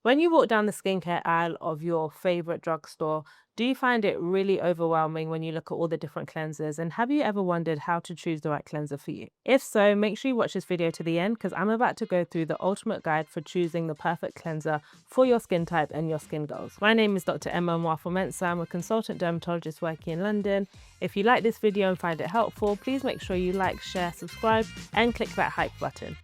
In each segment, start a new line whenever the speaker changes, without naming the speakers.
When you walk down the skincare aisle of your favorite drugstore, do you find it really overwhelming when you look at all the different cleansers? And have you ever wondered how to choose the right cleanser for you? If so, make sure you watch this video to the end because I'm about to go through the ultimate guide for choosing the perfect cleanser for your skin type and your skin goals. My name is Dr. Emma Mwafu-Mensah. I'm a consultant dermatologist working in London. If you like this video and find it helpful, please make sure you like, share, subscribe, and click that hype button.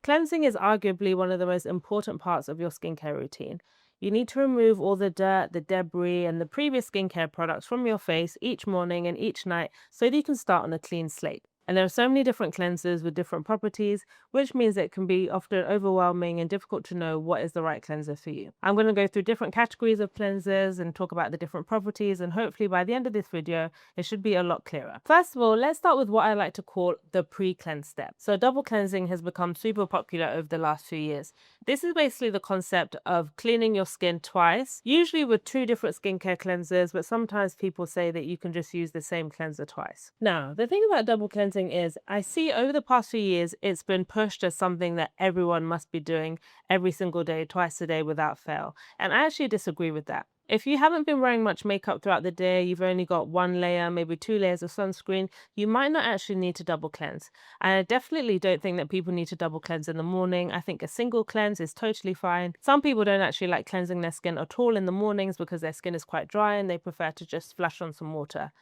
Cleansing is arguably one of the most important parts of your skincare routine. You need to remove all the dirt, the debris, and the previous skincare products from your face each morning and each night so that you can start on a clean slate. And there are so many different cleansers with different properties, which means it can be often overwhelming and difficult to know what is the right cleanser for you. I'm going to go through different categories of cleansers and talk about the different properties, and hopefully by the end of this video, it should be a lot clearer. First of all, let's start with what I like to call the pre-cleanse step. So double cleansing has become super popular over the last few years. This is basically the concept of cleaning your skin twice, usually with two different skincare cleansers, but sometimes people say that you can just use the same cleanser twice. Now, the thing about double cleansing is I see over the past few years, it's been pushed as something that everyone must be doing every single day, twice a day without fail. And I actually disagree with that. If you haven't been wearing much makeup throughout the day, you've only got one layer, maybe 2 layers of sunscreen, you might not actually need to double cleanse. I definitely don't think that people need to double cleanse in the morning. I think a single cleanse is totally fine. Some people don't actually like cleansing their skin at all in the mornings because their skin is quite dry and they prefer to just splash on some water.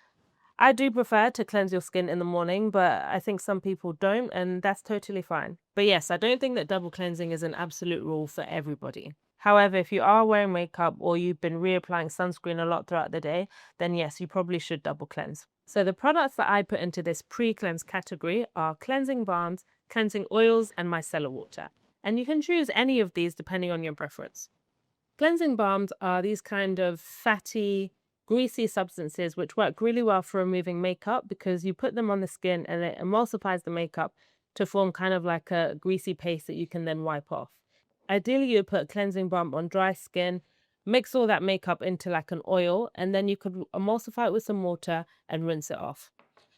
I do prefer to cleanse your skin in the morning, but I think some people don't, and that's totally fine. But yes, I don't think that double cleansing is an absolute rule for everybody. However, if you are wearing makeup or you've been reapplying sunscreen a lot throughout the day, then yes, you probably should double cleanse. So the products that I put into this pre-cleanse category are cleansing balms, cleansing oils, and micellar water. And you can choose any of these depending on your preference. Cleansing balms are these kind of fatty, greasy substances which work really well for removing makeup because you put them on the skin and it emulsifies the makeup to form kind of like a greasy paste that you can then wipe off. Ideally, you would put a cleansing balm on dry skin, mix all that makeup into like an oil, and then you could emulsify it with some water and rinse it off.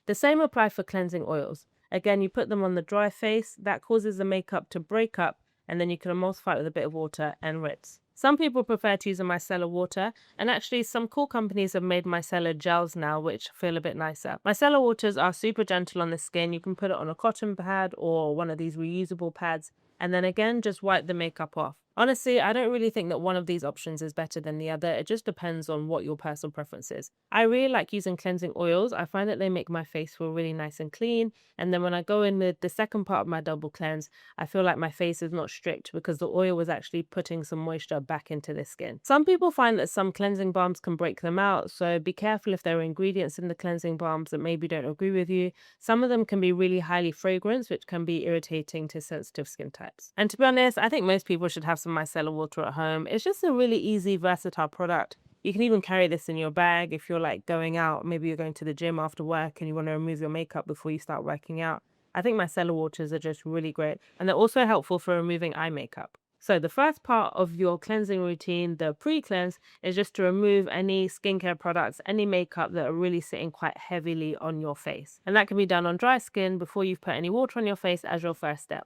The same applies for cleansing oils. Again, you put them on the dry face, that causes the makeup to break up, and then you can emulsify it with a bit of water and rinse. Some people prefer to use a micellar water, and actually some cool companies have made micellar gels now, which feel a bit nicer. Micellar waters are super gentle on the skin. You can put it on a cotton pad or one of these reusable pads, and then again, just wipe the makeup off. Honestly, I don't really think that one of these options is better than the other. It just depends on what your personal preference is. I really like using cleansing oils. I find that they make my face feel really nice and clean. And then when I go in with the second part of my double cleanse, I feel like my face is not stripped because the oil was actually putting some moisture back into the skin. Some people find that some cleansing balms can break them out, so be careful if there are ingredients in the cleansing balms that maybe don't agree with you. Some of them can be really highly fragranced, which can be irritating to sensitive skin types. And to be honest, I think most people should have some micellar water at home. It's just a really easy, versatile product. You can even carry this in your bag if you're like going out. Maybe you're going to the gym after work and you want to remove your makeup before you start working out. I think micellar waters are just really great. And they're also helpful for removing eye makeup. So the first part of your cleansing routine, the pre-cleanse, is just to remove any skincare products, any makeup that are really sitting quite heavily on your face. And that can be done on dry skin before you've put any water on your face as your first step.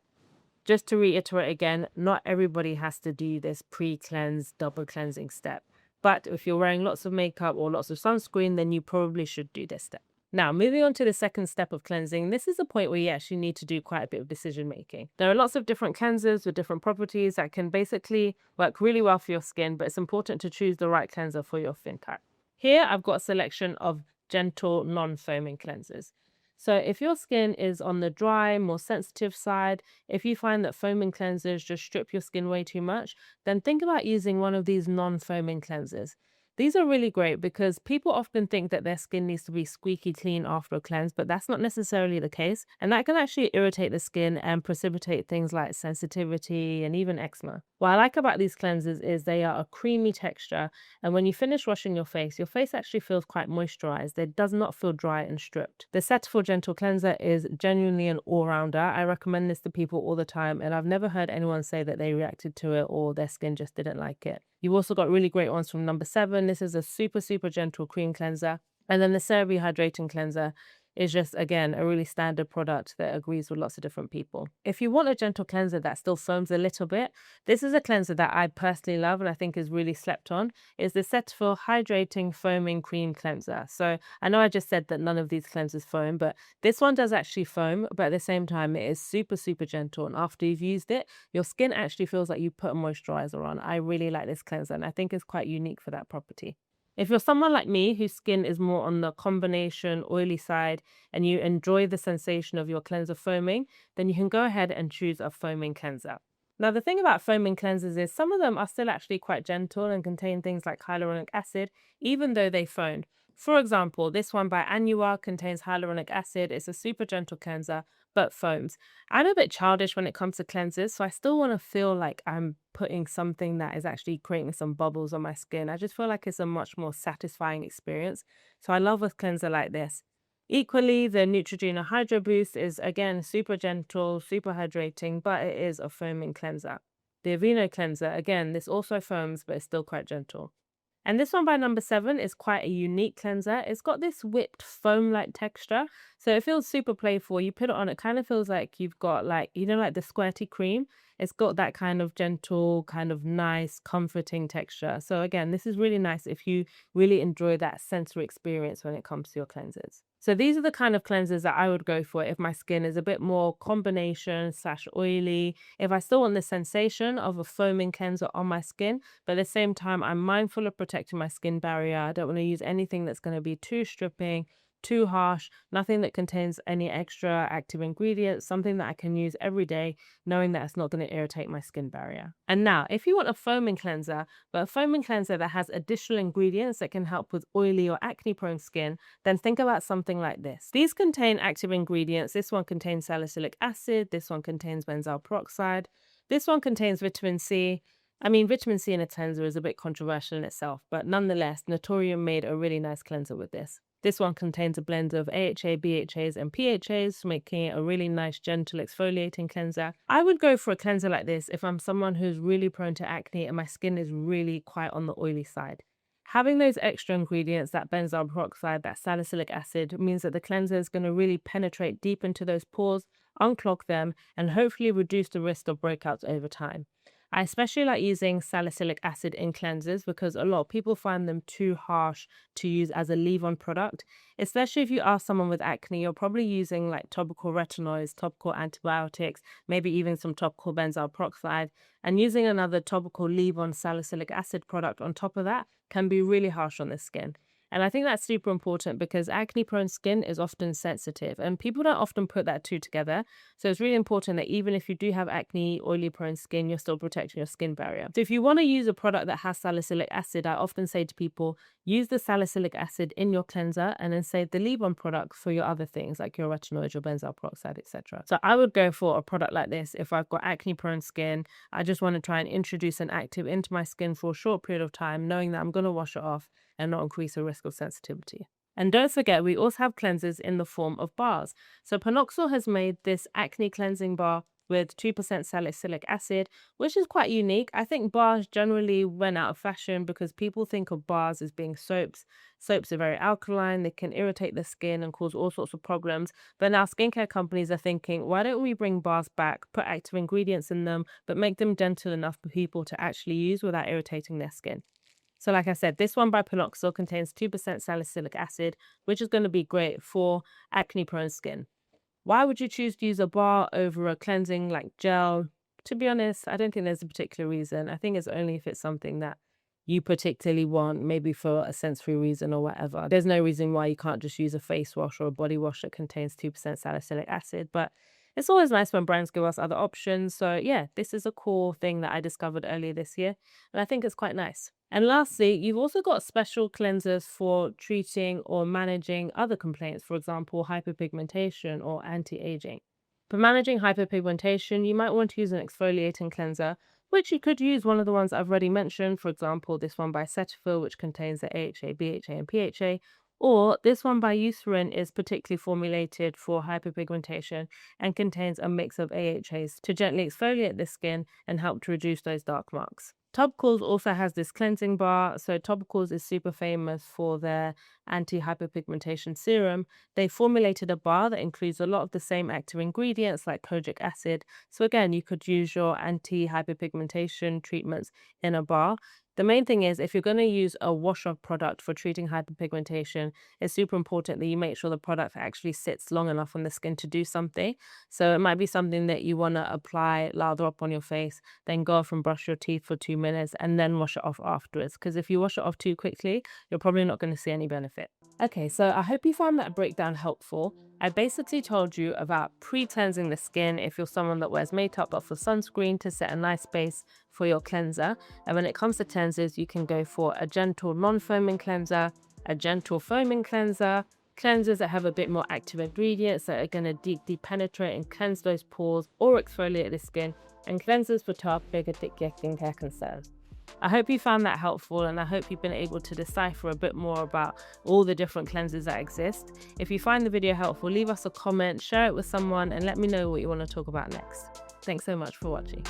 Just to reiterate again, not everybody has to do this pre-cleanse, double cleansing step. But if you're wearing lots of makeup or lots of sunscreen, then you probably should do this step. Now, moving on to the second step of cleansing, this is a point where you actually need to do quite a bit of decision making. There are lots of different cleansers with different properties that can basically work really well for your skin, but it's important to choose the right cleanser for your skin type. Here, I've got a selection of gentle, non-foaming cleansers. So if your skin is on the dry, more sensitive side, if you find that foaming cleansers just strip your skin way too much, then think about using one of these non-foaming cleansers. These are really great because people often think that their skin needs to be squeaky clean after a cleanse, but that's not necessarily the case. And that can actually irritate the skin and precipitate things like sensitivity and even eczema. What I like about these cleansers is they are a creamy texture. And when you finish washing your face actually feels quite moisturized. It does not feel dry and stripped. The Cetaphil Gentle Cleanser is genuinely an all-rounder. I recommend this to people all the time, and I've never heard anyone say that they reacted to it or their skin just didn't like it. You've also got really great ones from number 7. This is a super, super gentle cream cleanser. And then the CeraVe Hydrating Cleanser. is just, again, a really standard product that agrees with lots of different people. If you want a gentle cleanser that still foams a little bit, this is a cleanser that I personally love and I think is really slept on. It's the Cetaphil Hydrating Foaming Cream Cleanser. So I know I just said that none of these cleansers foam, but this one does actually foam, but at the same time, it is super, super gentle. And after you've used it, your skin actually feels like you put a moisturizer on. I really like this cleanser and I think it's quite unique for that property. If you're someone like me whose skin is more on the combination oily side and you enjoy the sensation of your cleanser foaming, then you can go ahead and choose a foaming cleanser. Now, the thing about foaming cleansers is some of them are still actually quite gentle and contain things like hyaluronic acid, even though they foam. For example, this one by Anua contains hyaluronic acid. It's a super gentle cleanser, but foams. I'm a bit childish when it comes to cleansers, so I still want to feel like I'm putting something that is actually creating some bubbles on my skin. I just feel like it's a much more satisfying experience. So I love a cleanser like this. Equally, the Neutrogena Hydro Boost is again super gentle, super hydrating, but it is a foaming cleanser. The Aveeno cleanser, again, this also foams, but it's still quite gentle. And this one by number 7 is quite a unique cleanser. It's got this whipped foam-like texture. So it feels super playful. You put it on, it kind of feels like you've got like, like the squirty cream. It's got that kind of gentle, kind of nice, comforting texture. So again, this is really nice if you really enjoy that sensory experience when it comes to your cleansers. So these are the kind of cleansers that I would go for if my skin is a bit more combination / oily. If I still want the sensation of a foaming cleanser on my skin, but at the same time, I'm mindful of protecting my skin barrier. I don't want to use anything that's going to be too stripping, too harsh, nothing that contains any extra active ingredients, something that I can use every day, knowing that it's not going to irritate my skin barrier. And now, if you want a foaming cleanser, but a foaming cleanser that has additional ingredients that can help with oily or acne-prone skin, then think about something like this. These contain active ingredients. This one contains salicylic acid. This one contains benzoyl peroxide. This one contains vitamin C. I mean, vitamin C in a cleanser is a bit controversial in itself, but nonetheless, Naturium made a really nice cleanser with this. This one contains a blend of AHA, BHAs, and PHAs, making it a really nice, gentle exfoliating cleanser. I would go for a cleanser like this if I'm someone who's really prone to acne and my skin is really quite on the oily side. Having those extra ingredients, that benzoyl peroxide, that salicylic acid, means that the cleanser is going to really penetrate deep into those pores, unclog them, and hopefully reduce the risk of breakouts over time. I especially like using salicylic acid in cleansers because a lot of people find them too harsh to use as a leave-on product. Especially if you are someone with acne, you're probably using like topical retinoids, topical antibiotics, maybe even some topical benzoyl peroxide, and using another topical leave-on salicylic acid product on top of that can be really harsh on the skin. And I think that's super important because acne-prone skin is often sensitive and people don't often put that two together. So it's really important that even if you do have acne, oily-prone skin, you're still protecting your skin barrier. So if you want to use a product that has salicylic acid, I often say to people, use the salicylic acid in your cleanser and then save the leave-on product for your other things like your retinoids, your benzoyl peroxide, etc. So I would go for a product like this if I've got acne-prone skin. I just want to try and introduce an active into my skin for a short period of time, knowing that I'm going to wash it off and not increase the risk of sensitivity. And don't forget, we also have cleansers in the form of bars. So Panoxyl has made this acne cleansing bar with 2% salicylic acid, which is quite unique. I think bars generally went out of fashion because people think of bars as being soaps. Soaps are very alkaline, they can irritate the skin and cause all sorts of problems. But now skincare companies are thinking, why don't we bring bars back, put active ingredients in them, but make them gentle enough for people to actually use without irritating their skin. So like I said, this one by Panoxyl contains 2% salicylic acid, which is going to be great for acne-prone skin. Why would you choose to use a bar over a cleansing like gel? To be honest, I don't think there's a particular reason. I think it's only if it's something that you particularly want, maybe for a sensory reason or whatever. There's no reason why you can't just use a face wash or a body wash that contains 2% salicylic acid, but it's always nice when brands give us other options. So yeah, this is a cool thing that I discovered earlier this year, and I think it's quite nice. And lastly, you've also got special cleansers for treating or managing other complaints, for example, hyperpigmentation or anti-aging. For managing hyperpigmentation, you might want to use an exfoliating cleanser, which you could use one of the ones I've already mentioned, for example, this one by Cetaphil, which contains the AHA, BHA, and PHA, or this one by Eucerin is particularly formulated for hyperpigmentation and contains a mix of AHAs to gently exfoliate the skin and help to reduce those dark marks. Topicals also has this cleansing bar. So Topicals is super famous for their anti-hyperpigmentation serum. They formulated a bar that includes a lot of the same active ingredients like kojic acid. So again, you could use your anti-hyperpigmentation treatments in a bar. The main thing is, if you're going to use a wash-off product for treating hyperpigmentation, it's super important that you make sure the product actually sits long enough on the skin to do something. So it might be something that you want to apply, lather up on your face, then go off and brush your teeth for 2 minutes and then wash it off afterwards. Because if you wash it off too quickly, you're probably not going to see any benefit. Okay, so I hope you found that breakdown helpful. I basically told you about pre-cleansing the skin if you're someone that wears makeup but for sunscreen to set a nice base for your cleanser. And when it comes to cleansers, you can go for a gentle non-foaming cleanser, a gentle foaming cleanser, cleansers that have a bit more active ingredients that are going to deeply penetrate and cleanse those pores or exfoliate the skin, and cleansers for topic or thick skincare concerns. I hope you found that helpful, and I hope you've been able to decipher a bit more about all the different cleansers that exist. If you find the video helpful, leave us a comment, share it with someone, and let me know what you want to talk about next. Thanks so much for watching.